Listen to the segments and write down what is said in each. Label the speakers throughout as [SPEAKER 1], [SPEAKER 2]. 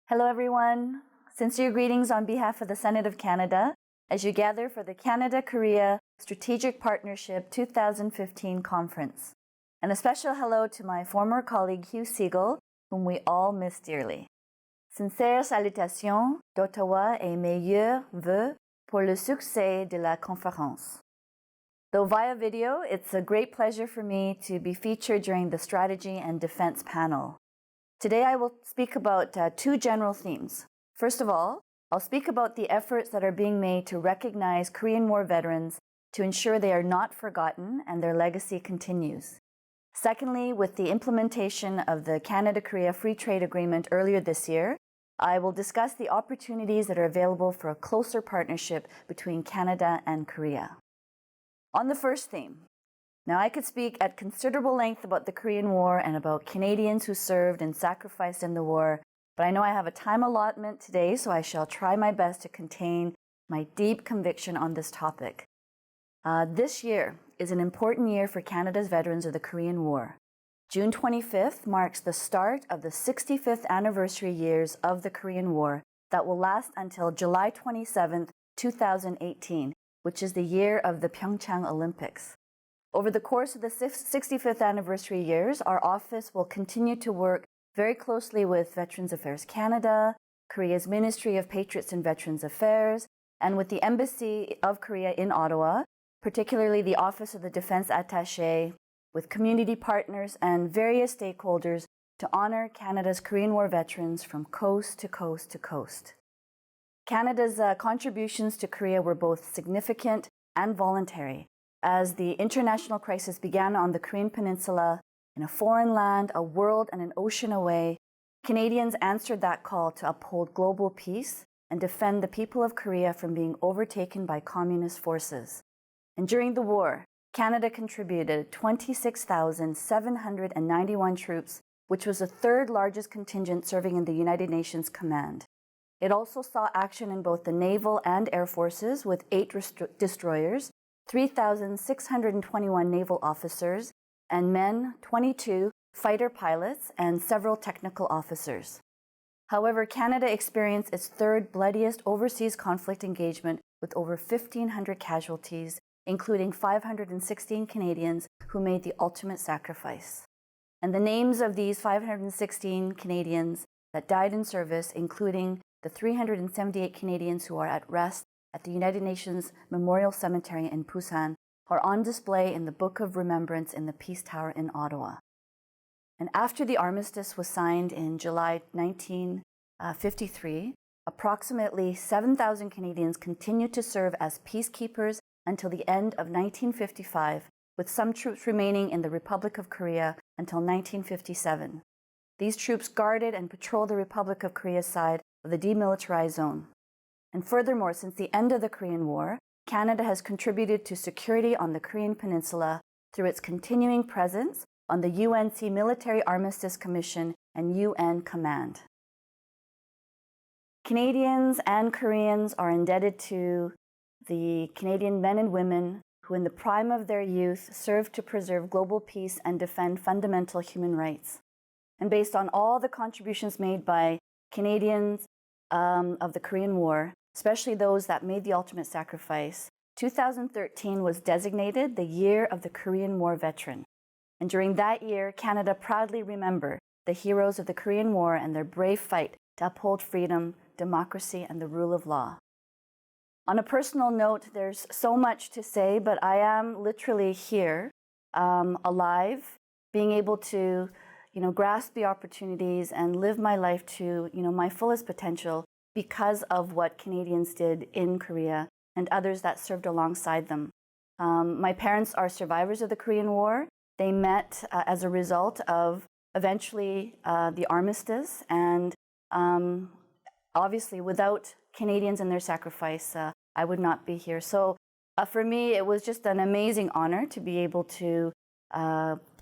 [SPEAKER 1] Hello, everyone. Sincere greetings on behalf of the Senate of Canada as you gather for the Canada-Korea Strategic Partnership 2015 conference. And a special hello to my former colleague Hugh Siegel, whom we all miss dearly. Sincères salutations d'Ottawa et meilleurs vœux pour le succès de la conférence. Though via video, it's a great pleasure for me to be featured during the Strategy and Defense panel. Today I will speak about two general themes. First of all, I'll speak about the efforts that are being made to recognize Korean War veterans to ensure they are not forgotten and their legacy continues. Secondly, with the implementation of the Canada-Korea Free Trade Agreement earlier this year, I will discuss the opportunities that are available for a closer partnership between Canada and Korea. On the first theme, now I could speak at considerable length about the Korean War and about Canadians who served and sacrificed in the war, but I know I have a time allotment today, so I shall try my best to contain my deep conviction on this topic. This year is an important year for Canada's veterans of the Korean War. June 25th marks the start of the 65th anniversary years of the Korean War that will last until July 27th, 2018, which is the year of the Pyeongchang Olympics. Over the course of the 65th anniversary years, our office will continue to work very closely with Veterans Affairs Canada, Korea's Ministry of Patriots and Veterans Affairs, and with the Embassy of Korea in Ottawa, particularly the Office of the Defense Attaché, with community partners and various stakeholders to honor Canada's Korean War veterans from coast to coast to coast. Canada's contributions to Korea were both significant and voluntary. As the international crisis began on the Korean Peninsula, in a foreign land, a world and an ocean away, Canadians answered that call to uphold global peace and defend the people of Korea from being overtaken by communist forces. And during the war, Canada contributed 26,791 troops, which was the third largest contingent serving in the United Nations Command. It also saw action in both the naval and air forces with 8 destroyers, 3,621 naval officers, and men 22 fighter pilots and several technical officers. However, Canada experienced its third bloodiest overseas conflict engagement with over 1,500 casualties, including 516 Canadians who made the ultimate sacrifice. And the names of these 516 Canadians that died in service, including the 378 Canadians who are at rest at the United Nations Memorial Cemetery in Busan, are on display in the Book of Remembrance in the Peace Tower in Ottawa. And after the armistice was signed in July 1953, approximately 7,000 Canadians continued to serve as peacekeepers until the end of 1955, with some troops remaining in the Republic of Korea until 1957. These troops guarded and patrolled the Republic of Korea's side of the demilitarized zone. And furthermore, since the end of the Korean War, Canada has contributed to security on the Korean Peninsula through its continuing presence on the UNC Military Armistice Commission and UN Command. Canadians and Koreans are indebted to the Canadian men and women who in the prime of their youth served to preserve global peace and defend fundamental human rights. And based on all the contributions made by Canadians of the Korean War, especially those that made the ultimate sacrifice, 2013 was designated the Year of the Korean War Veteran. And during that year, Canada proudly remembered the heroes of the Korean War and their brave fight to uphold freedom, democracy, and the rule of law. On a personal note, there's so much to say, but I am literally here, alive, being able to grasp the opportunities and live my life to my fullest potential because of what Canadians did in Korea and others that served alongside them. My parents are survivors of the Korean War. They met as a result of eventually the armistice, and obviously without Canadians and their sacrifice, I would not be here. So for me, it was just an amazing honor to be able to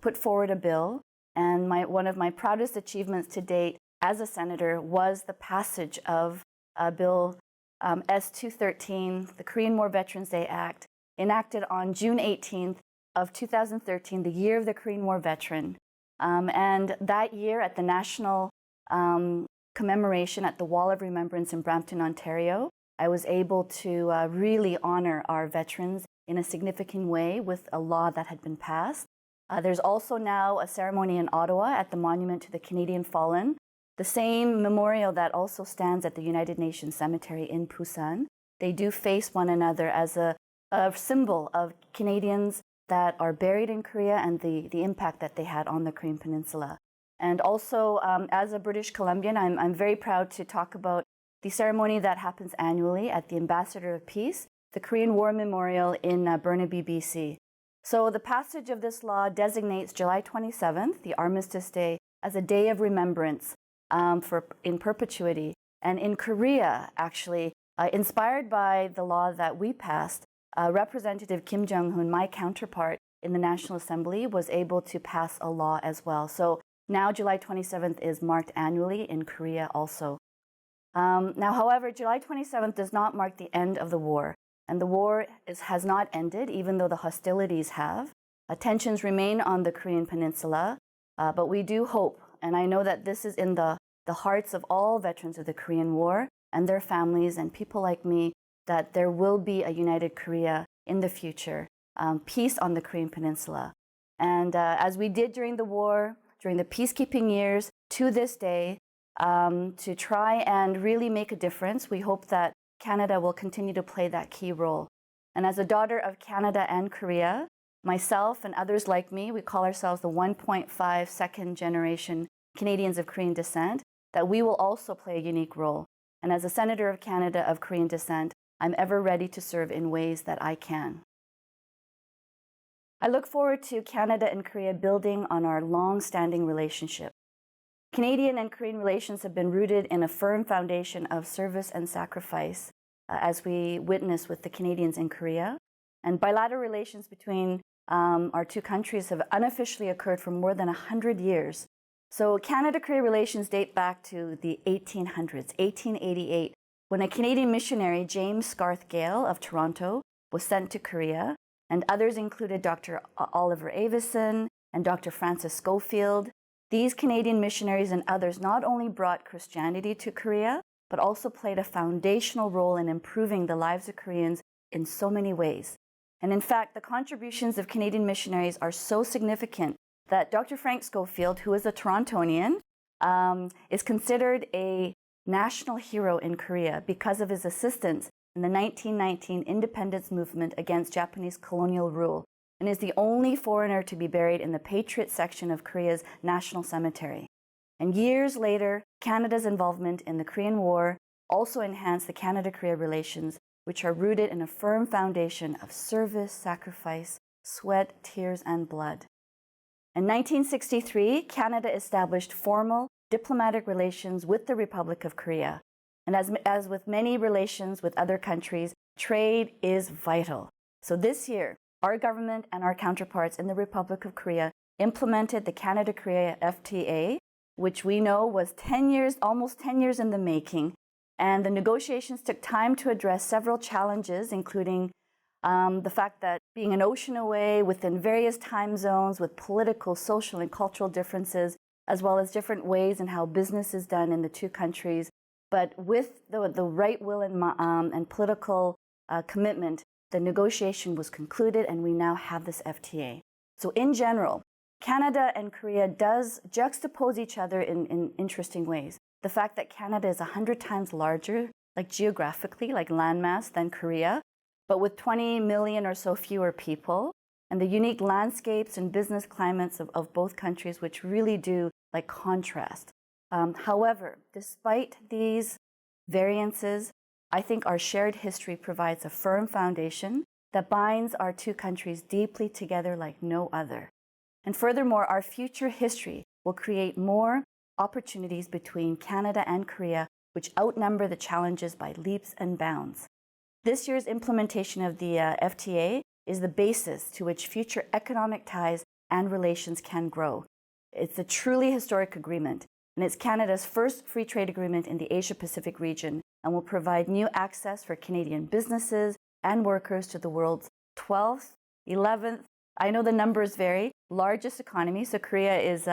[SPEAKER 1] put forward a bill. And one of my proudest achievements to date as a senator was the passage of Bill S-213, the Korean War Veterans Day Act, enacted on June 18th of 2013, the Year of the Korean War Veteran. And that year at the National commemoration at the Wall of Remembrance in Brampton, Ontario, I was able to really honor our veterans in a significant way with a law that had been passed. There's also now a ceremony in Ottawa at the Monument to the Canadian Fallen, the same memorial that also stands at the United Nations Cemetery in Busan. They do face one another as a symbol of Canadians that are buried in Korea and the impact that they had on the Korean Peninsula. And also, as a British Columbian, I'm very proud to talk about the ceremony that happens annually at the Ambassador of Peace, the Korean War Memorial in Burnaby, BC. So the passage of this law designates July 27th, the Armistice Day, as a day of remembrance in perpetuity. And in Korea, actually, inspired by the law that we passed, Representative Kim Jong-un, my counterpart in the National Assembly, was able to pass a law as well. So now July 27th is marked annually in Korea also. Now, however, July 27th does not mark the end of the war. And the war has not ended, even though the hostilities have. Tensions remain on the Korean Peninsula, but we do hope, and I know that this is in the hearts of all veterans of the Korean War and their families and people like me, that there will be a united Korea in the future, peace on the Korean Peninsula. And as we did during the war, during the peacekeeping years, to this day, to try and really make a difference, we hope that Canada will continue to play that key role. And as a daughter of Canada and Korea, myself and others like me, we call ourselves the 1.5 second generation Canadians of Korean descent, that we will also play a unique role. And as a Senator of Canada of Korean descent, I'm ever ready to serve in ways that I can. I look forward to Canada and Korea building on our long-standing relationship. Canadian and Korean relations have been rooted in a firm foundation of service and sacrifice, as we witness with the Canadians in Korea. And bilateral relations between our two countries have unofficially occurred for more than 100 years. So Canada-Korea relations date back to the 1800s, 1888, when a Canadian missionary, James Scarth Gale of Toronto, was sent to Korea, and others included Dr. Oliver Avison and Dr. Francis Schofield. These Canadian missionaries and others not only brought Christianity to Korea, but also played a foundational role in improving the lives of Koreans in so many ways. And in fact, the contributions of Canadian missionaries are so significant that Dr. Frank Schofield, who is a Torontonian, is considered a national hero in Korea because of his assistance in the 1919 independence movement against Japanese colonial rule, and is the only foreigner to be buried in the Patriot section of Korea's National Cemetery. And years later, Canada's involvement in the Korean War also enhanced the Canada-Korea relations, which are rooted in a firm foundation of service, sacrifice, sweat, tears, and blood. In 1963, Canada established formal diplomatic relations with the Republic of Korea. And as with many relations with other countries, trade is vital. So this year, our government and our counterparts in the Republic of Korea implemented the Canada-Korea FTA, which we know was 10 years, almost 10 years in the making. And the negotiations took time to address several challenges, including the fact that being an ocean away within various time zones with political, social, and cultural differences, as well as different ways in how business is done in the two countries. But with the right will and political commitment, the negotiation was concluded, and we now have this FTA. So in general, Canada and Korea does juxtapose each other in interesting ways. The fact that Canada is 100 times larger, like geographically, like landmass, than Korea, but with 20 million or so fewer people, and the unique landscapes and business climates of both countries, which really do like contrast. However, despite these variances, I think our shared history provides a firm foundation that binds our two countries deeply together like no other. And furthermore, our future history will create more opportunities between Canada and Korea, which outnumber the challenges by leaps and bounds. This year's implementation of the FTA is the basis to which future economic ties and relations can grow. It's a truly historic agreement, and it's Canada's first free trade agreement in the Asia-Pacific region, and will provide new access for Canadian businesses and workers to the world's 12th, 11th, I know the numbers vary, largest economy. So Korea is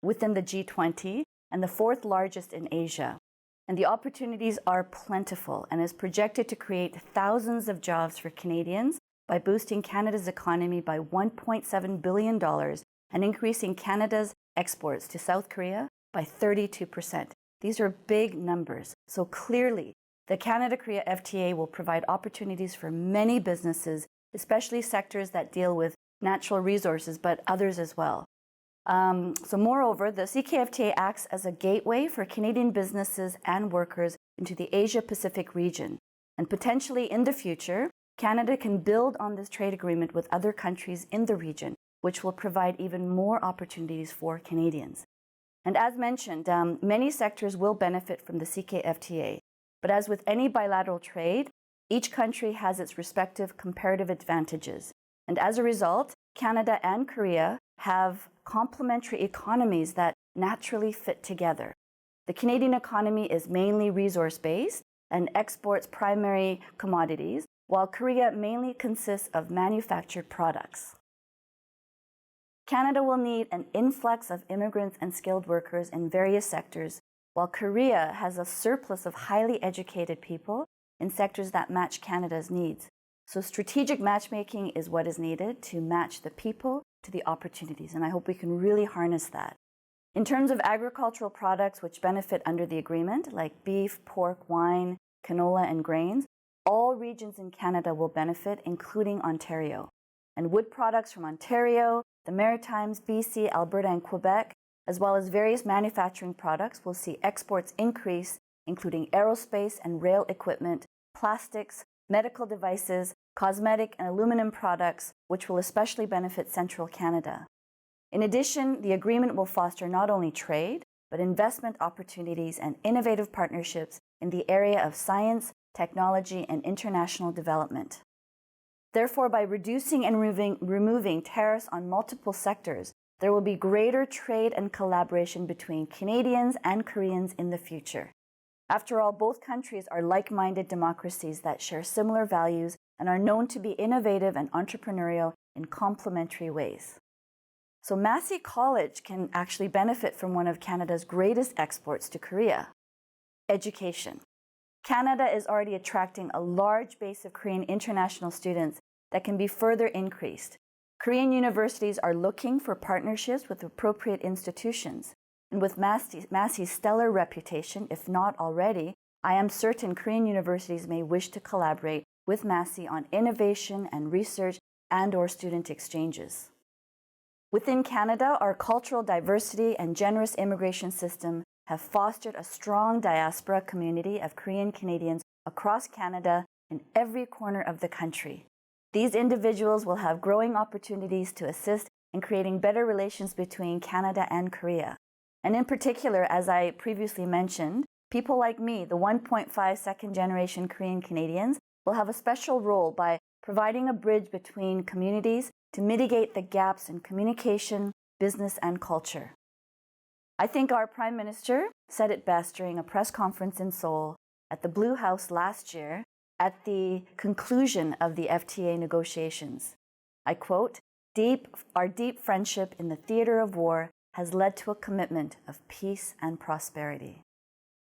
[SPEAKER 1] within the G20 and the fourth largest in Asia. And the opportunities are plentiful and is projected to create thousands of jobs for Canadians by boosting Canada's economy by $1.7 billion and increasing Canada's exports to South Korea by 32%. These are big numbers. So clearly, the Canada-Korea FTA will provide opportunities for many businesses, especially sectors that deal with natural resources, but others as well. Moreover, the CKFTA acts as a gateway for Canadian businesses and workers into the Asia-Pacific region. And potentially in the future, Canada can build on this trade agreement with other countries in the region, which will provide even more opportunities for Canadians. And as mentioned, many sectors will benefit from the CKFTA. But as with any bilateral trade, each country has its respective comparative advantages. And as a result, Canada and Korea have complementary economies that naturally fit together. The Canadian economy is mainly resource-based and exports primary commodities, while Korea mainly consists of manufactured products. Canada will need an influx of immigrants and skilled workers in various sectors, while Korea has a surplus of highly educated people in sectors that match Canada's needs. So strategic matchmaking is what is needed to match the people to the opportunities, and I hope we can really harness that. In terms of agricultural products which benefit under the agreement, like beef, pork, wine, canola, and grains, all regions in Canada will benefit, including Ontario. And wood products from Ontario, the Maritimes, BC, Alberta, and Quebec, as well as various manufacturing products, will see exports increase, including aerospace and rail equipment, plastics, medical devices, cosmetic and aluminum products, which will especially benefit central Canada. In addition, the agreement will foster not only trade, but investment opportunities and innovative partnerships in the area of science, technology, and international development. Therefore, by reducing and removing tariffs on multiple sectors, there will be greater trade and collaboration between Canadians and Koreans in the future. After all, both countries are like-minded democracies that share similar values and are known to be innovative and entrepreneurial in complementary ways. So Massey College can actually benefit from one of Canada's greatest exports to Korea: education. Canada is already attracting a large base of Korean international students that can be further increased. Korean universities are looking for partnerships with appropriate institutions. And with Massey's stellar reputation, if not already, I am certain Korean universities may wish to collaborate with Massey on innovation and research and/or student exchanges. Within Canada, our cultural diversity and generous immigration system have fostered a strong diaspora community of Korean Canadians across Canada in every corner of the country. These individuals will have growing opportunities to assist in creating better relations between Canada and Korea. And in particular, as I previously mentioned, people like me, the 1.5 second-generation Korean Canadians, will have a special role by providing a bridge between communities to mitigate the gaps in communication, business, and culture. I think our Prime Minister said it best during a press conference in Seoul at the Blue House last year at the conclusion of the FTA negotiations. I quote, "Our deep friendship in the theater of war has led to a commitment of peace and prosperity."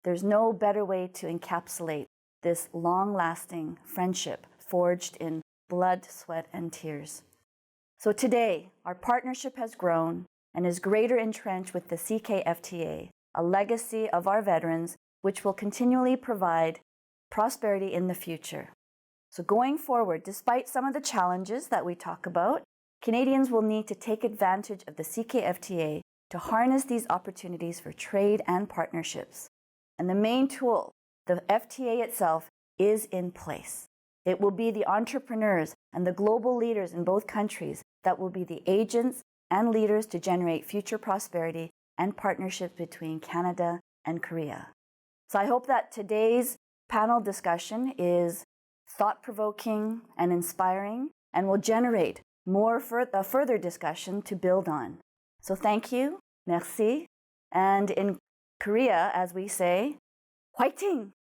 [SPEAKER 1] There's no better way to encapsulate this long-lasting friendship forged in blood, sweat, and tears. So today, our partnership has grown and is greater entrenched with the CKFTA, a legacy of our veterans, which will continually provide prosperity in the future. So going forward, despite some of the challenges that we talk about, Canadians will need to take advantage of the CKFTA to harness these opportunities for trade and partnerships. And the main tool, the FTA itself, is in place. It will be the entrepreneurs and the global leaders in both countries that will be the agents and leaders to generate future prosperity and partnerships between Canada and Korea. So I hope that today's panel discussion is thought-provoking and inspiring and will generate more further discussion to build on. So thank you, merci, and in Korea, as we say, 화이팅!